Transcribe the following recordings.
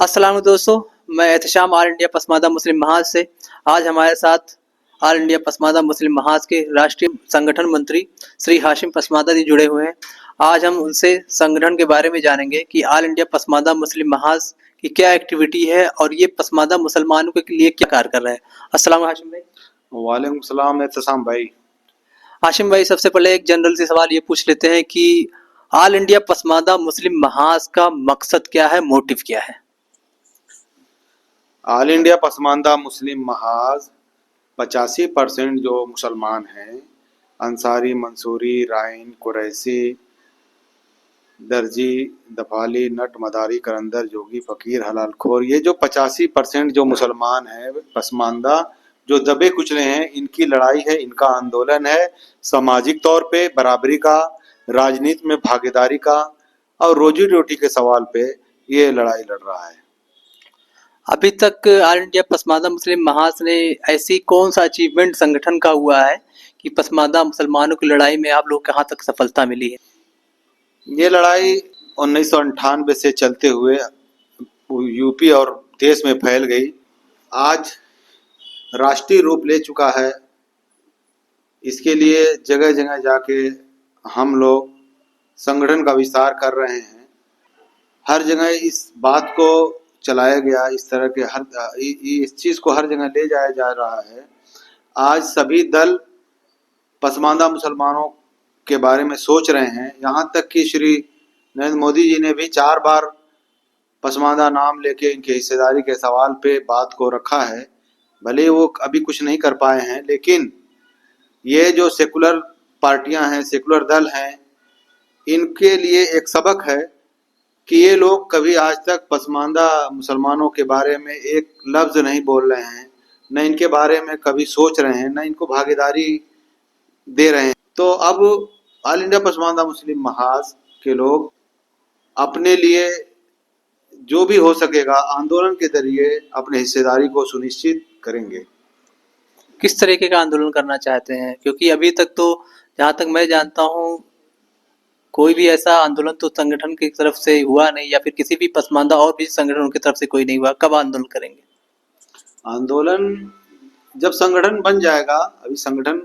अस्सलाम दोस्तों, मैं एहतशाम ऑल इंडिया पसमानदा मुस्लिम महाज से। आज हमारे साथ ऑल इंडिया पसमानदा मुस्लिम महाज के राष्ट्रीय संगठन मंत्री श्री हाशिम पसमानदा जी जुड़े हुए हैं। आज हम उनसे संगठन के बारे में जानेंगे कि ऑल इंडिया पसमानदा मुस्लिम महाज की क्या एक्टिविटी है और ये पसमानदा मुसलमानों के लिए क्या कार्य कर रहा है। अस्सलाम हाशिम भाई। वालेकुम सलाम एहतसाम भाई। हाशिम भाई, सबसे पहले एक जनरल सी सवाल ये पूछ लेते हैं कि ऑल इंडिया पसमानदा मुस्लिम महाज का मकसद क्या है, मोटिव क्या है? ऑल इंडिया पसमानदा मुस्लिम महाज 85% जो मुसलमान हैं, अंसारी, मंसूरी, राइन, कुरैशी, दर्जी, दफाली, नट, मदारी, करंदर, जोगी, फकीर, हलाल खोर, ये जो 85% जो मुसलमान हैं पसमानदा, जो दबे कुचले हैं, इनकी लड़ाई है, इनका आंदोलन है। सामाजिक तौर पे बराबरी का, राजनीति में भागीदारी का और रोजी रोटी के सवाल पे ये लड़ाई लड़ रहा है। अभी तक ऑल इंडिया पसमानदा मुस्लिम महाज ने ऐसी कौन सा अचीवमेंट संगठन का हुआ है कि पसमानदा मुसलमानों की लड़ाई में आप लोग कहाँ तक सफलता मिली है? ये लड़ाई 1998 से चलते हुए यूपी और देश में फैल गई, आज राष्ट्रीय रूप ले चुका है। इसके लिए जगह जगह जाके हम लोग संगठन का विस्तार कर रहे हैं। हर जगह इस बात को चलाया गया, इस तरह के इस चीज को हर जगह ले जाया जा रहा है। आज सभी दल पसमानदा मुसलमानों के बारे में सोच रहे हैं। यहाँ तक कि श्री नरेंद्र मोदी जी ने भी 4 बार पसमानदा नाम लेके इनके हिस्सेदारी के सवाल पे बात को रखा है। भले वो अभी कुछ नहीं कर पाए हैं, लेकिन ये जो सेकुलर पार्टियां हैं, सेकुलर दल हैं, इनके लिए एक सबक है कि ये लोग कभी आज तक पसमानदा मुसलमानों के बारे में एक लफ्ज नहीं बोल रहे हैं, न इनके बारे में कभी सोच रहे हैं, न इनको भागीदारी दे रहे हैं। तो अब ऑल इंडिया पसमानदा मुस्लिम महाज के लोग अपने लिए जो भी हो सकेगा आंदोलन के जरिए अपने हिस्सेदारी को सुनिश्चित करेंगे। किस तरीके का आंदोलन करना चाहते हैं? क्योंकि अभी तक तो जहाँ तक मैं जानता हूँ कोई भी ऐसा आंदोलन तो संगठन की तरफ से हुआ नहीं, या फिर किसी भी पसमानदा और भी संगठनों की तरफ से कोई नहीं हुआ। कब आंदोलन करेंगे? आंदोलन जब संगठन बन जाएगा, अभी संगठन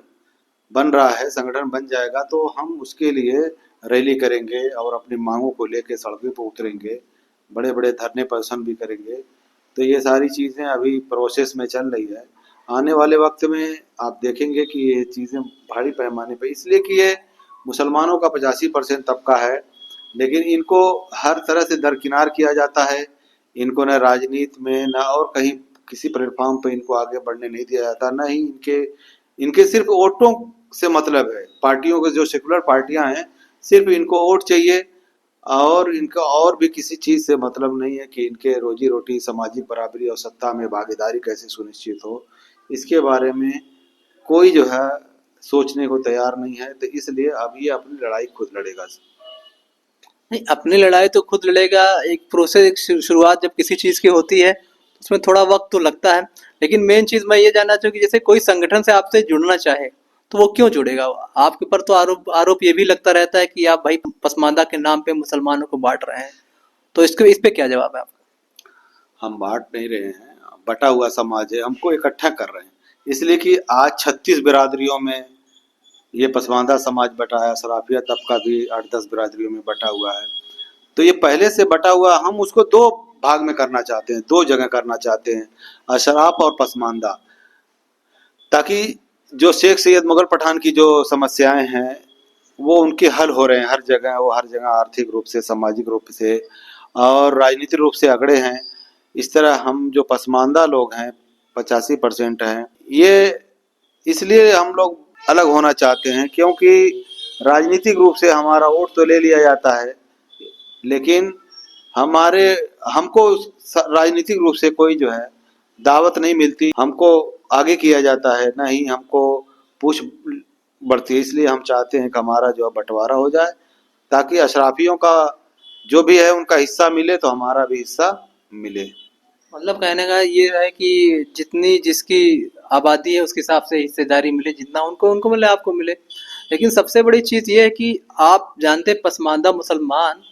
बन रहा है, संगठन बन जाएगा तो हम उसके लिए रैली करेंगे और अपनी मांगों को लेकर सड़कों पर उतरेंगे, बड़े बड़े धरने प्रदर्शन भी करेंगे। तो ये सारी चीज़ें अभी प्रोसेस में चल रही है। आने वाले वक्त में आप देखेंगे कि ये चीज़ें भारी पैमाने पे, इसलिए कि ये मुसलमानों का 85% तबका है, लेकिन इनको हर तरह से दरकिनार किया जाता है। इनको न राजनीति में न और कहीं किसी प्लेटफॉर्म पे इनको आगे बढ़ने नहीं दिया जाता, न ही इनके सिर्फ वोटों से मतलब है। पार्टियों के जो सेकुलर पार्टियां हैं, सिर्फ इनको वोट चाहिए और इनका और भी किसी चीज़ से मतलब नहीं है कि इनके रोजी रोटी, सामाजिक बराबरी और सत्ता में भागीदारी कैसे सुनिश्चित हो, इसके बारे में कोई जो है सोचने को तैयार नहीं है। तो इसलिए अब ये अपनी लड़ाई खुद लड़ेगा। नहीं, अपनी लड़ाई तो खुद लड़ेगा। एक प्रोसेस, एक शुरुआत जब किसी चीज़ की होती है उसमें थोड़ा वक्त तो लगता है, लेकिन मेन चीज़ मैं ये जानना चाहूँ कि जैसे कोई संगठन से आपसे जुड़ना चाहे तो वो क्यों जुड़ेगा? आपके ऊपर तो आरोप आरोप ये भी लगता रहता है कि आप भाई पसमानदा के नाम पे मुसलमानों को बांट रहे हैं, तो इस पे क्या जवाब है आपका? हम बांट नहीं रहे हैं, बटा हुआ समाज है, हमको इकट्ठा कर रहे हैं। इसलिए कि आज 36 बिरादरियों में ये पसमानदा समाज बटा है, अशराफिया तबका भी 8-10 बिरादरियों में बटा हुआ है। तो ये पहले से बटा हुआ, हम उसको 2 भाग में करना चाहते हैं, 2 जगह करना चाहते हैं, अशराफ और पसमानदा, ताकि जो शेख सैयद मुगल पठान की जो समस्याएं हैं वो उनके हल हो रहे हैं हर जगह। वो हर जगह आर्थिक रूप से, सामाजिक रूप से और राजनीतिक रूप से अगड़े हैं। इस तरह हम जो पसमानदा लोग हैं, 85% हैं, ये इसलिए हम लोग अलग होना चाहते हैं क्योंकि राजनीतिक रूप से हमारा वोट तो ले लिया जाता है, लेकिन हमको राजनीतिक रूप से कोई जो है दावत नहीं मिलती, हमको आगे किया जाता है, ना ही हमको पूछ बढ़ती है। इसलिए हम चाहते हैं कि हमारा जो बंटवारा हो जाए, ताकि अशराफियों का जो भी है उनका हिस्सा मिले तो हमारा भी हिस्सा मिले। मतलब कहने का ये है कि जितनी जिसकी आबादी है उसके हिसाब से हिस्सेदारी मिले, जितना उनको उनको मिले आपको मिले। लेकिन सबसे बड़ी चीज़ ये है कि आप जानते पसमानदा मुसलमान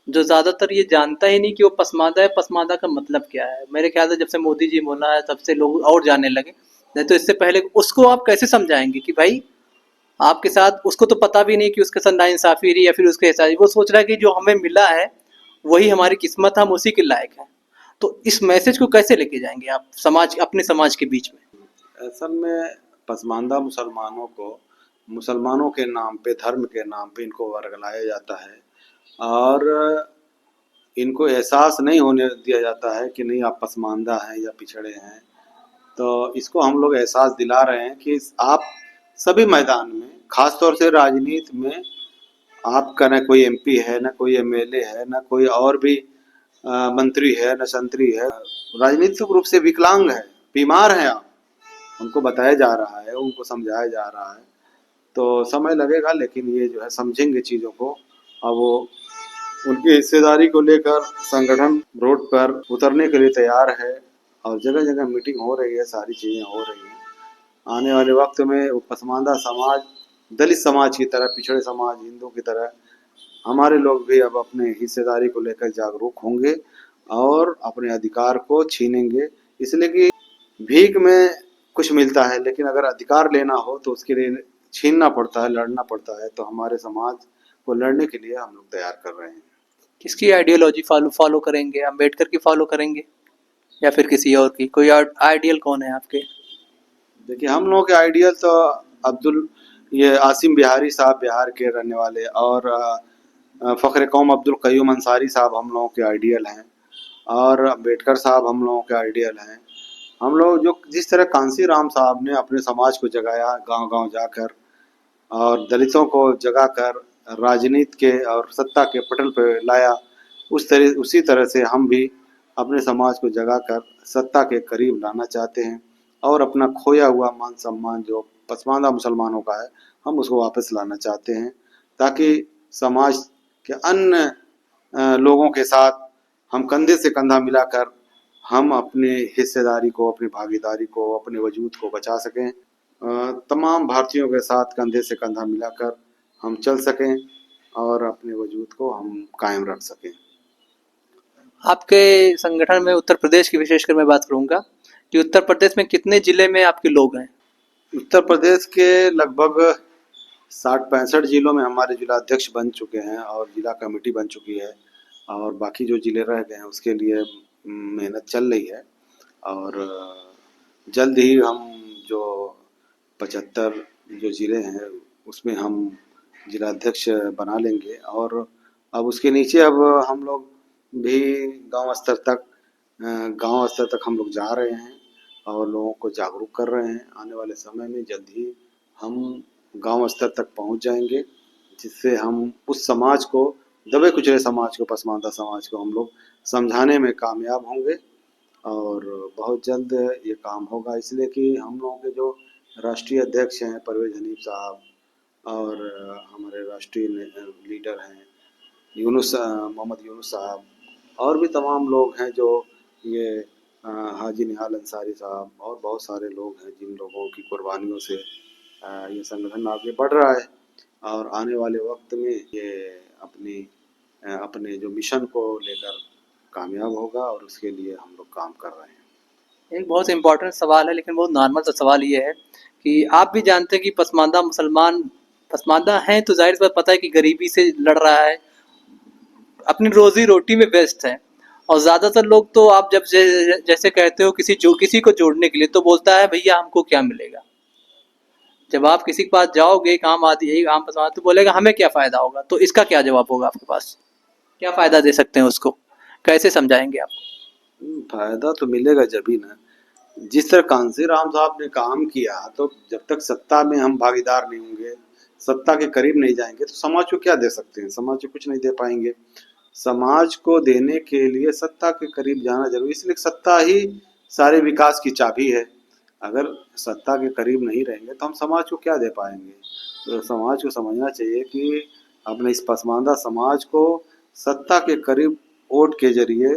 जो ज़्यादातर ये जानता ही नहीं कि वो पसमानदा है, पसमानदा का मतलब क्या है। मेरे ख्याल से जब से मोदी जी बोला है तब से लोग और जानने लगे। नहीं तो इससे पहले उसको आप कैसे समझाएँगे कि भाई आपके साथ, उसको तो पता भी नहीं कि उसके साथ नाइंसाफ़ी रही या फिर उसके साथ वो सोच रहा है कि जो हमें मिला है वही हमारी किस्मत है, हम उसी के लायक हैं। तो इस मैसेज को कैसे लेके जाएँगे आप समाज, अपने समाज के बीच में? असल में पसमानदा मुसलमानों के नाम पे, धर्म के नाम पे इनको वर्गलाया जाता है और इनको एहसास नहीं होने दिया जाता है कि नहीं आप पसमानदा हैं या पिछड़े हैं। तो इसको हम लोग एहसास दिला रहे हैं कि आप सभी मैदान में, खास तौर से राजनीति में, आपका न कोई एमपी है, न कोई एमएलए है, न कोई और भी मंत्री है, न संतरी है, राजनीतिक रूप से विकलांग है, बीमार हैं आप, उनको बताया जा रहा है, उनको समझाया जा रहा है। तो समय लगेगा लेकिन ये जो है समझेंगे चीज़ों को। अब वो उनकी हिस्सेदारी को लेकर संगठन रोड पर उतरने के लिए तैयार है और जगह जगह मीटिंग हो रही है, सारी चीज़ें हो रही हैं। आने वाले वक्त में वो पसमानदा समाज, दलित समाज की तरह, पिछड़े समाज, हिंदू की तरह हमारे लोग भी अब अपने हिस्सेदारी को लेकर जागरूक होंगे और अपने अधिकार को छीनेंगे। इसलिए कि भीख में कुछ मिलता है लेकिन अगर अधिकार लेना हो तो उसके लिए छीनना पड़ता है, लड़ना पड़ता है। तो हमारे समाज को लड़ने के लिए हम लोग तैयार कर रहे हैं। किसकी आइडियोलॉजी फॉलो फॉलो करेंगे? अम्बेडकर की फॉलो करेंगे या फिर किसी और की? कोई आइडियल कौन है आपके? देखिए हम लोगों के आइडियल तो अब्दुल ये आसिम बिहारी साहब, बिहार के रहने वाले, और फ़ख्र कौम अब्दुल कयूम अंसारी साहब हम लोगों के आइडियल हैं और अम्बेडकर साहब हम लोगों के आइडियल हैं। हम लोग जो जिस तरह कांसी राम साहब ने अपने समाज को जगाया गांव-गांव जाकर और दलितों को जगाकर राजनीति के और सत्ता के पटल पर लाया, उसी तरह से हम भी अपने समाज को जगाकर सत्ता के करीब लाना चाहते हैं और अपना खोया हुआ मान सम्मान जो पसमानदा मुसलमानों का है, हम उसको वापस लाना चाहते हैं ताकि समाज के अन्य लोगों के साथ हम कंधे से कंधा मिलाकर हम अपने हिस्सेदारी को, अपनी भागीदारी को, अपने वजूद को बचा सकें। तमाम भारतीयों के साथ कंधे से कंधा मिलाकर हम चल सकें और अपने वजूद को हम कायम रख सकें। आपके संगठन में उत्तर प्रदेश की विशेषकर मैं बात करूंगा कि उत्तर प्रदेश में कितने जिले में आपके लोग हैं? उत्तर प्रदेश के लगभग 60-65 जिलों में हमारे जिला अध्यक्ष बन चुके हैं और जिला कमेटी बन चुकी है और बाकी जो जिले रह गए हैं उसके लिए मेहनत चल रही है और जल्द ही हम जो 75 जो ज़िले हैं उसमें हम जिला अध्यक्ष बना लेंगे और अब उसके नीचे अब हम लोग भी गांव स्तर तक हम लोग जा रहे हैं और लोगों को जागरूक कर रहे हैं। आने वाले समय में जल्द ही हम गांव स्तर तक पहुंच जाएंगे जिससे हम उस समाज को, दबे कुचले समाज को, पसमानदा समाज को हम लोग समझाने में कामयाब होंगे और बहुत जल्द ये काम होगा। इसलिए कि हम लोगों के जो राष्ट्रीय अध्यक्ष हैं परवेज़ हनीफ साहब और हमारे राष्ट्रीय लीडर हैं मोहम्मद यूनुस साहब और भी तमाम लोग हैं जो ये हाजी निहाल अंसारी साहब और बहुत सारे लोग हैं जिन लोगों की कुर्बानियों से ये संगठन आगे बढ़ रहा है और आने वाले वक्त में ये अपने जो मिशन को लेकर कामयाब होगा और उसके लिए हम लोग काम कर रहे हैं। एक बहुत इम्पोर्टेंट सवाल है लेकिन बहुत नॉर्मल सा सवाल ये है कि आप भी जानते हैं कि पसमानदा मुसलमान पसमानदा हैं तो जाहिर सी बात पता है कि गरीबी से लड़ रहा है, अपनी रोजी रोटी में व्यस्त है। और ज़्यादातर लोग तो आप जब जैसे कहते हो किसी को जोड़ने के लिए तो बोलता है भैया हमको क्या मिलेगा। जब आप किसी के पास जाओगे एक आम आदमी, एक आम पसमानदा तो बोलेगा हमें क्या फ़ायदा होगा। तो इसका क्या जवाब होगा आपके पास? क्या फ़ायदा दे सकते हैं उसको? कैसे समझाएंगे आप? फायदा तो मिलेगा जब ही ना, जिस तरह कांसी राम साहब ने काम किया, तो जब तक सत्ता में हम भागीदार नहीं होंगे, सत्ता के करीब नहीं जाएंगे तो समाज को क्या दे सकते हैं? समाज को कुछ नहीं दे पाएंगे। समाज को देने के लिए सत्ता के करीब जाना जरूरी, इसलिए सत्ता ही सारे विकास की चाबी है। अगर सत्ता के करीब नहीं रहेंगे तो हम समाज को क्या दे पाएंगे? तो समाज को समझना चाहिए कि अपने इस पसमानदा समाज को सत्ता के करीब वोट के जरिए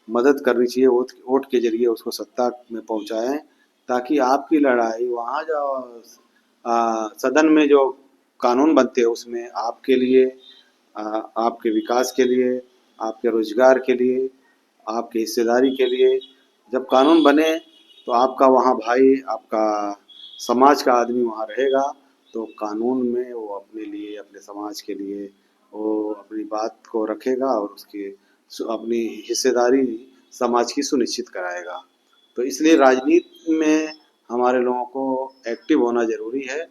मदद करनी चाहिए, वोट के जरिए उसको सत्ता में पहुंचाएं ताकि आपकी लड़ाई वहाँ जो सदन में जो कानून बनते हैं उसमें आपके लिए, आपके विकास के लिए आपके रोजगार के लिए, आपकी हिस्सेदारी के लिए। जब कानून बने तो आपका वहाँ भाई, आपका समाज का आदमी वहाँ रहेगा, तो कानून में वो अपने लिए, अपने समाज के लिए वो अपनी बात को रखेगा और उसकी अपनी हिस्सेदारी समाज की सुनिश्चित कराएगा। तो इसलिए राजनीति में हमारे लोगों को एक्टिव होना ज़रूरी है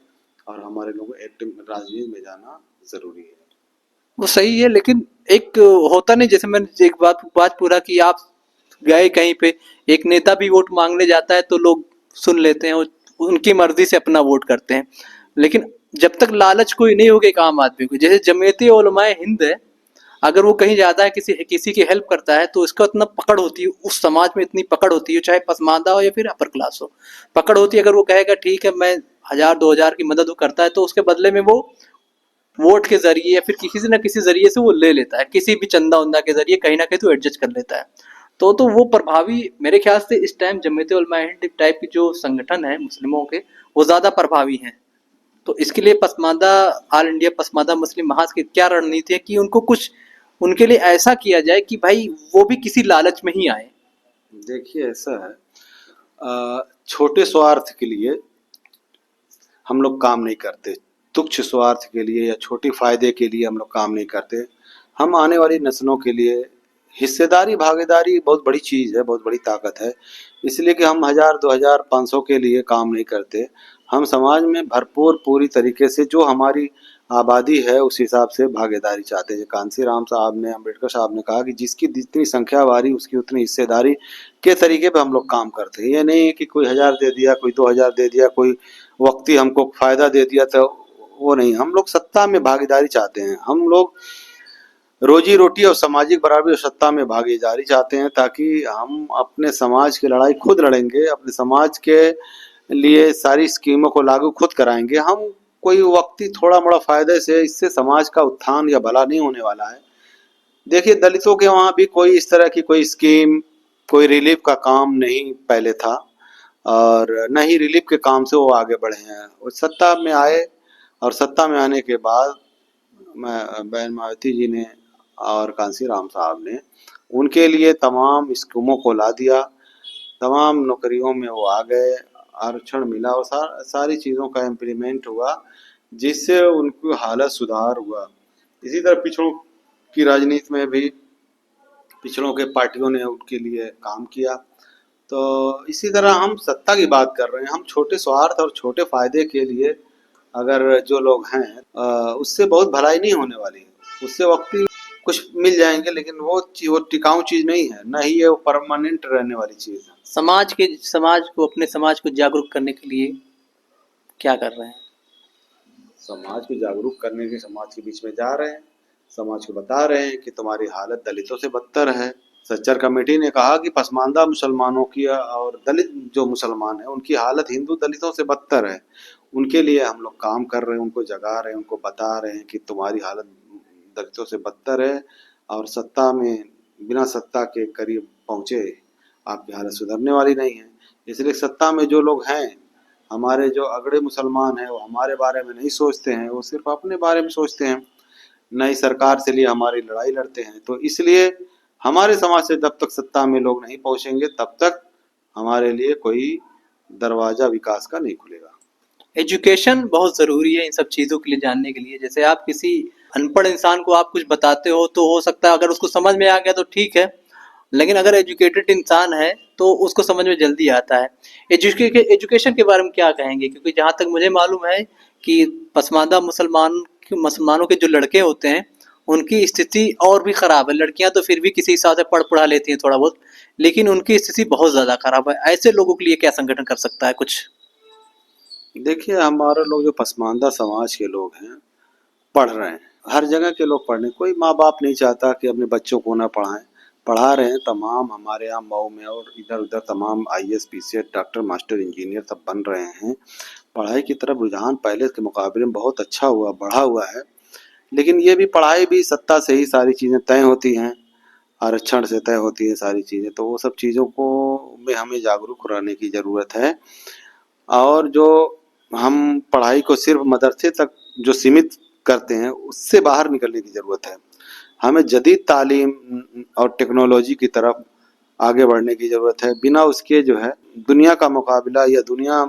और हमारे लोगों को एक्टिव राजनीति में जाना ज़रूरी है। वो सही है, लेकिन एक होता नहीं, जैसे मैंने एक बात पूरा की, आप गए कहीं पे, एक नेता भी वोट मांगने जाता है तो लोग सुन लेते हैं और उनकी मर्जी से अपना वोट करते हैं। लेकिन जब तक लालच कोई नहीं होगा एक आम आदमी को, जैसे जमीयत उलमाए हिंद है, अगर वो कहीं जाता है, किसी किसी की हेल्प करता है, तो उसका इतना पकड़ होती है उस समाज में, इतनी पकड़ होती है, चाहे पसमानदा हो या फिर अपर क्लास हो, पकड़ होती है। अगर वो कहेगा ठीक है मैं 1000 2000 की मदद वो करता है, तो उसके बदले में वो वोट के जरिए या फिर किसी न किसी जरिए से वो ले लेता है, किसी भी चंदा उंदा के जरिए कहीं ना कहीं तो एडजस्ट कर लेता है। तो वो प्रभावी मेरे ख्याल से इस टाइम जमीयत उलमा हिंद टाइप की जो संगठन है मुस्लिमों के, वो ज्यादा प्रभावी हैं। तो इसके लिए पसमानदा, ऑल इंडिया पसमानदा मुस्लिम महाज की क्या रणनीति है कि उनको कुछ उनके लिए ऐसा किया जाए कि भाई वो भी किसी लालच में ही आए। देखिए ऐसा है, छोटे स्वार्थ के लिए हम लोग काम नहीं करते, तुच्छ स्वार्थ के लिए या छोटे फायदे के लिए हम लोग काम नहीं करते। हम आने वाली नस्लों के लिए हिस्सेदारी, भागीदारी बहुत बड़ी चीज़ है, बहुत बड़ी ताकत है। इसलिए कि हम 1000 2000 500 के लिए काम नहीं करते। हम समाज में भरपूर पूरी तरीके से जो हमारी आबादी है उस हिसाब से भागीदारी चाहते हैं। कांसी राम साहब ने, अम्बेडकर साहब ने कहा कि जिसकी जितनी संख्या बारी उसकी उतनी हिस्सेदारी के तरीके पे हम लोग काम करते हैं। ये नहीं है कि कोई 1000 दे दिया, कोई 2000 दे दिया, कोई वक्ती हमको फायदा दे दिया, तो वो नहीं। हम लोग सत्ता में भागीदारी चाहते हैं। हम लोग रोजी रोटी और सामाजिक बराबरी और सत्ता में भागीदारी चाहते हैं, ताकि हम अपने समाज की लड़ाई खुद लड़ेंगे, अपने समाज के लिए सारी स्कीमों को लागू खुद कराएंगे। हम कोई वक्ती थोड़ा मोड़ा फायदे से इससे समाज का उत्थान या भला नहीं होने वाला है। देखिए दलितों के वहाँ भी कोई इस तरह की कोई स्कीम, कोई रिलीफ का काम नहीं पहले था, और न ही रिलीफ के काम से वो आगे बढ़े हैं। वो सत्ता में आए और सत्ता में आने के बाद बहन मायावती जी ने और कांसी राम साहब ने उनके लिए तमाम स्कीमों को ला दिया, तमाम नौकरियों में वो आ गए, आरक्षण मिला और सारी चीज़ों का इम्प्लीमेंट हुआ, जिससे उनकी हालत सुधार हुआ। इसी तरह पिछड़ों की राजनीति में भी पिछड़ों के पार्टियों ने उनके लिए काम किया। तो इसी तरह हम सत्ता की बात कर रहे हैं, हम छोटे स्वार्थ और छोटे फायदे के लिए अगर जो लोग हैं उससे बहुत भलाई नहीं होने वाली है। उससे वक्ती कुछ मिल जाएंगे, लेकिन वो टिकाऊ चीज नहीं है, ना ही ये वो परमानेंट रहने वाली चीज है। समाज को, अपने समाज को जागरूक करने के लिए क्या कर रहे हैं? समाज को जागरूक करने के, समाज के बीच में जा रहे हैं, समाज को बता रहे हैं कि तुम्हारी हालत दलितों से बदतर है। सच्चर कमेटी ने कहा कि पसमानदा मुसलमानों की और दलित जो मुसलमान हैं उनकी हालत हिंदू दलितों से बदतर है। उनके लिए हम लोग काम कर रहे हैं, उनको जगा रहे हैं, उनको बता रहे हैं कि तुम्हारी हालत दलितों से बदतर है, और सत्ता में बिना सत्ता के करीब पहुँचे आपकी हालत सुधरने वाली नहीं है। इसलिए सत्ता में जो लोग हैं, हमारे जो अगड़े मुसलमान हैं, वो हमारे बारे में नहीं सोचते हैं, वो सिर्फ अपने बारे में सोचते हैं, नई सरकार से लिए हमारी लड़ाई लड़ते हैं। तो इसलिए हमारे समाज से जब तक सत्ता में लोग नहीं पहुंचेंगे तब तक हमारे लिए कोई दरवाजा विकास का नहीं खुलेगा। एजुकेशन बहुत ज़रूरी है इन सब चीज़ों के लिए जानने के लिए। जैसे आप किसी अनपढ़ इंसान को आप कुछ बताते हो तो हो सकता है अगर उसको समझ में आ गया तो ठीक है, लेकिन अगर एजुकेटेड इंसान है तो उसको समझ में जल्दी आता है। एजुकेशन के बारे में क्या कहेंगे? क्योंकि जहाँ तक मुझे मालूम है कि पसमानदा मुसलमानों के जो लड़के होते हैं उनकी स्थिति और भी ख़राब है। लड़कियां तो फिर भी किसी हिसाब से पढ़ पढ़ा लेती हैं थोड़ा बहुत, लेकिन उनकी स्थिति बहुत ज़्यादा ख़राब है। ऐसे लोगों के लिए क्या संगठन कर सकता है कुछ? देखिए हमारे लोग जो पसमानदा समाज के लोग हैं, पढ़ रहे हैं, हर जगह के लोग पढ़ रहे हैं। कोई माँ बाप नहीं चाहता कि अपने बच्चों को ना पढ़ाएं, पढ़ा रहे हैं। तमाम हमारे यहाँ मऊ में और इधर उधर तमाम IAS PCS doctor master engineer सब बन रहे हैं। पढ़ाई की तरफ रुझान पहले के मुकाबले में बहुत अच्छा हुआ, बढ़ा हुआ है। लेकिन ये भी पढ़ाई भी सत्ता से ही सारी चीज़ें तय होती हैं, आरक्षण से तय होती है सारी चीज़ें। तो वो सब चीज़ों को में हमें जागरूक रहने की ज़रूरत है, और जो हम पढ़ाई को सिर्फ मदरसे तक जो सीमित करते हैं उससे बाहर निकलने की ज़रूरत है। हमें जदीद तालीम और टेक्नोलॉजी की तरफ आगे बढ़ने की ज़रूरत है। बिना उसके जो है दुनिया का मुकाबला या दुनिया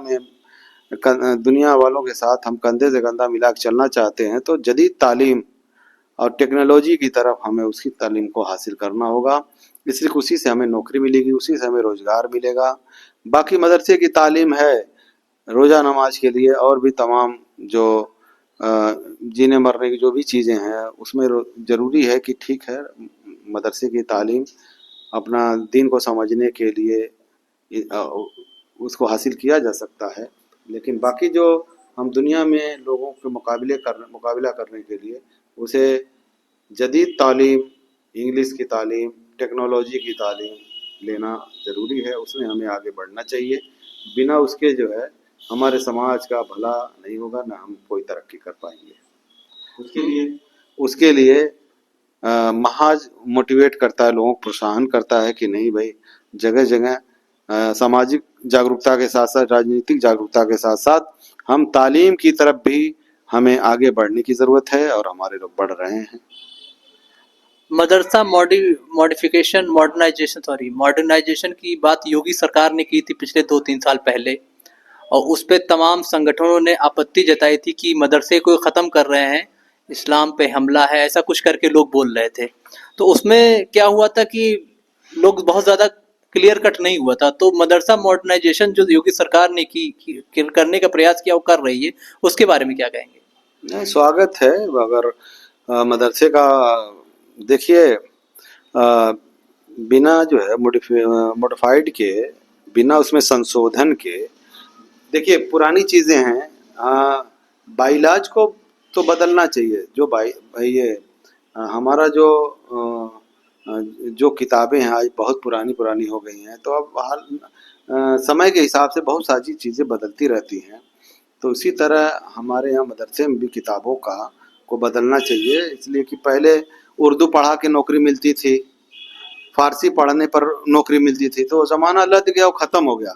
वालों के साथ हम कंधे से कंधा मिला के चलना चाहते हैं तो जदीद तालीम और टेक्नोलॉजी की तरफ हमें उसकी तालीम को हासिल करना होगा। इसलिए उसी से हमें नौकरी मिलेगी, उसी से हमें रोज़गार मिलेगा। बाकी मदरसे की तालीम है रोज़ा नमाज के लिए और भी तमाम जो जीने मरने की जो भी चीज़ें हैं उसमें ज़रूरी है कि ठीक है मदरसे की तालीम अपना दीन को समझने के लिए उसको हासिल किया जा सकता है। लेकिन बाकी जो हम दुनिया में लोगों के मुकाबला करने के लिए उसे जदीद तालीम, इंग्लिश की तालीम, टेक्नोलॉजी की तालीम लेना ज़रूरी है। उसमें हमें आगे बढ़ना चाहिए। बिना उसके जो है हमारे समाज का भला नहीं होगा, ना हम कोई तरक्की कर पाएंगे। उसके लिए महाज मोटिवेट करता है, लोगों को प्रोत्साहन करता है कि नहीं भाई जगह जगह सामाजिक जागरूकता के साथ साथ राजनीतिक जागरूकता के साथ साथ हम तालीम की तरफ भी हमें आगे बढ़ने की ज़रूरत है और हमारे लोग बढ़ रहे हैं। मदरसा मॉडर्नाइजेशन की बात योगी सरकार ने की थी पिछले 2-3 साल पहले, और उस पे तमाम संगठनों ने आपत्ति जताई थी कि मदरसे को ख़त्म कर रहे हैं, इस्लाम पे हमला है, ऐसा कुछ करके लोग बोल रहे थे। तो उसमें क्या हुआ था कि लोग बहुत ज़्यादा क्लियर कट नहीं हुआ था। तो मदरसा मॉडर्नाइजेशन जो योगी सरकार ने करने का प्रयास किया वो कर रही है, उसके बारे में क्या कहेंगे? नहीं, स्वागत है। अगर मदरसे का देखिए बिना जो है मॉडिफाइड के, बिना उसमें संशोधन के, देखिए पुरानी चीज़ें हैं, बाइलाज को तो बदलना चाहिए। जो ये हमारा जो किताबें हैं आज बहुत पुरानी पुरानी हो गई हैं, तो अब समय के हिसाब से बहुत सारी चीज़ें बदलती रहती हैं। तो इसी तरह हमारे यहाँ मदरसे में भी किताबों को बदलना चाहिए। इसलिए कि पहले उर्दू पढ़ा के नौकरी मिलती थी, फारसी पढ़ने पर नौकरी मिलती थी, तो ज़माना लद गया, वो ख़त्म हो गया।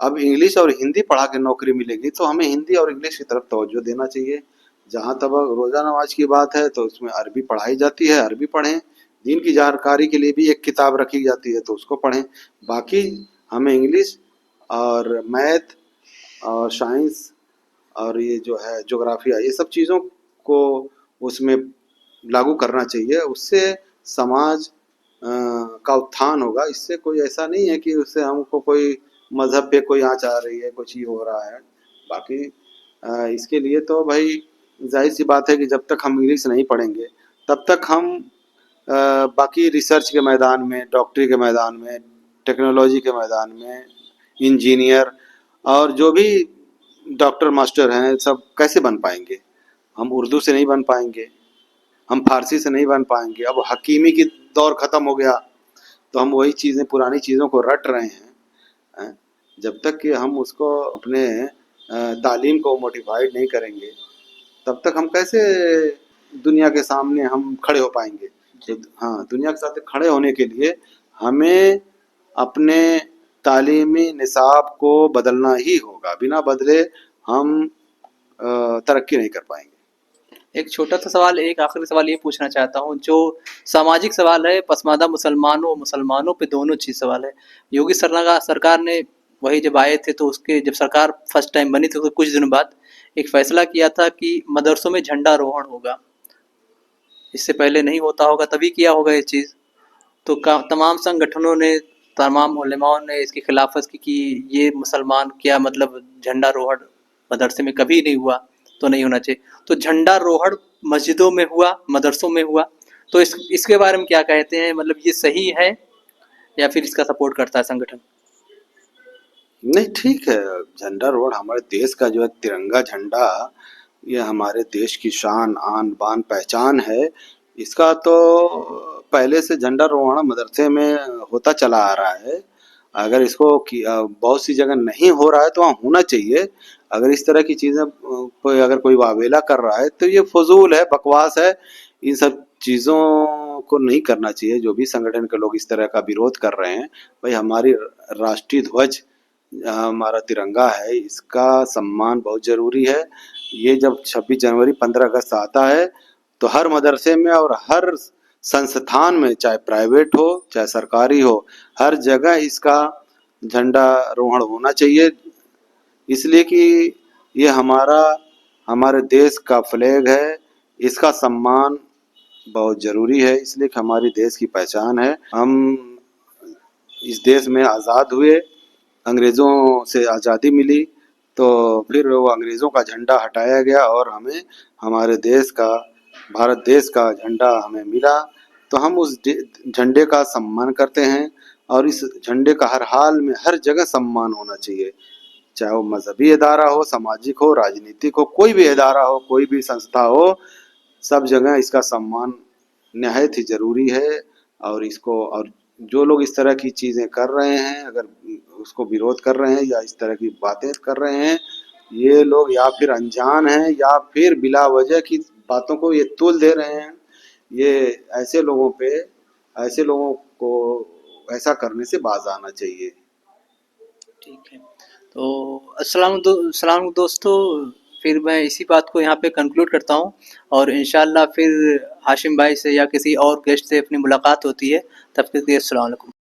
अब इंग्लिश और हिंदी पढ़ा के नौकरी मिलेगी तो हमें हिंदी और इंग्लिश की तरफ तवज्जो देना चाहिए। जहाँ तक रोज़ा नमाज की बात है तो उसमें अरबी पढ़ाई जाती है, अरबी पढ़ें। दीन की जानकारी के लिए भी एक किताब रखी जाती है तो उसको पढ़ें। बाकी हमें इंग्लिश और मैथ और साइंस और ये जो है ज्योग्राफिया, ये सब चीज़ों को उसमें लागू करना चाहिए। उससे समाज का उत्थान होगा। इससे कोई ऐसा नहीं है कि उससे हमको कोई मज़हब पे कोई आँच आ रही है, कुछ ही हो रहा है। बाकी इसके लिए तो भाई जाहिर सी बात है कि जब तक हम इंग्लिश नहीं पढ़ेंगे तब तक हम बाकी रिसर्च के मैदान में, डॉक्टरी के मैदान में, टेक्नोलॉजी के मैदान में, इंजीनियर और जो भी डॉक्टर मास्टर हैं सब कैसे बन पाएंगे? हम उर्दू से नहीं बन पाएंगे, हम फारसी से नहीं बन पाएंगे। अब हकीमी की दौर ख़त्म हो गया तो हम वही चीज़ें, पुरानी चीज़ों को रट रहे हैं। जब तक कि हम उसको अपने तालीम को मोडिफाइड नहीं करेंगे तब तक हम कैसे दुनिया के सामने हम खड़े हो पाएंगे? तो हाँ, दुनिया के साथ खड़े होने के लिए हमें अपने तालीमी निसाब को बदलना ही होगा। बिना बदले हम तरक्की नहीं कर पाएंगे। एक छोटा सा सवाल, एक आखिरी सवाल ये पूछना चाहता हूँ, जो सामाजिक सवाल है, पसमानदा मुसलमानों पे दोनों चीज़ सवाल है। योगी सरकार ने वही जब आए थे तो उसके जब सरकार फर्स्ट टाइम बनी थी तो कुछ दिनों बाद एक फैसला किया था कि मदरसों में झंडारोहण होगा। इससे पहले नहीं होता होगा, तभी किया होगा ये चीज़। तो तमाम संगठनों ने, तमाम उलेमाओं ने इसकी खिलाफत की कि ये मुसलमान क्या मतलब झंडारोहण मदरसे में कभी नहीं हुआ, तो नहीं होना चाहिए। तो झंडारोहण मस्जिदों में हुआ, मदरसों में हुआ, तो इसके बारे में क्या कहते हैं? मतलब ये सही है या फिर इसका सपोर्ट करता है संगठन? नहीं, ठीक है। झंडा रोड हमारे देश का जो है तिरंगा झंडा, ये हमारे देश की शान, आन बान, पहचान है। इसका तो पहले से झंडारोहण मदरसे में होता चला आ रहा है। अगर इसको बहुत सी जगह नहीं हो रहा है तो वहाँ होना चाहिए। अगर इस तरह की चीज़ें अगर कोई वावेला कर रहा है तो ये फजूल है, बकवास है। इन सब चीज़ों को नहीं करना चाहिए। जो भी संगठन के लोग इस तरह का विरोध कर रहे हैं, भाई हमारी राष्ट्रीय ध्वज, हमारा तिरंगा है, इसका सम्मान बहुत ज़रूरी है। ये जब 26 जनवरी 15 अगस्त आता है तो हर मदरसे में और हर संस्थान में, चाहे प्राइवेट हो चाहे सरकारी हो, हर जगह इसका झंडारोहण होना चाहिए। इसलिए कि ये हमारे देश का फ्लैग है, इसका सम्मान बहुत ज़रूरी है, इसलिए कि हमारी देश की पहचान है। हम इस देश में आज़ाद हुए, अंग्रेज़ों से आज़ादी मिली, तो फिर वो अंग्रेज़ों का झंडा हटाया गया और हमें हमारे देश का, भारत देश का झंडा हमें मिला। तो हम उस झंडे का सम्मान करते हैं और इस झंडे का हर हाल में, हर जगह सम्मान होना चाहिए। चाहे वो मजहबी अदारा हो, सामाजिक हो, राजनीतिक हो, कोई भी अदारा हो, कोई भी संस्था हो, सब जगह इसका सम्मान निहायत ही ज़रूरी है। और इसको, और जो लोग इस तरह की चीज़ें कर रहे हैं, अगर उसको विरोध कर रहे हैं या इस तरह की बातें कर रहे हैं, ये लोग या फिर अनजान हैं या फिर बिला वजह की बातों को ये तूल दे रहे हैं। ये ऐसे लोगों पे, ऐसे लोगों को ऐसा करने से बाज आना चाहिए। ठीक है। तो अस्सलाम दोस्तों, फिर मैं इसी बात को यहाँ पे कंक्लूड करता हूँ और इंशाल्लाह फिर हाशिम भाई से या किसी और गेस्ट से अपनी मुलाकात होती है। तब तक के लिए अस्सलाम वालेकुम।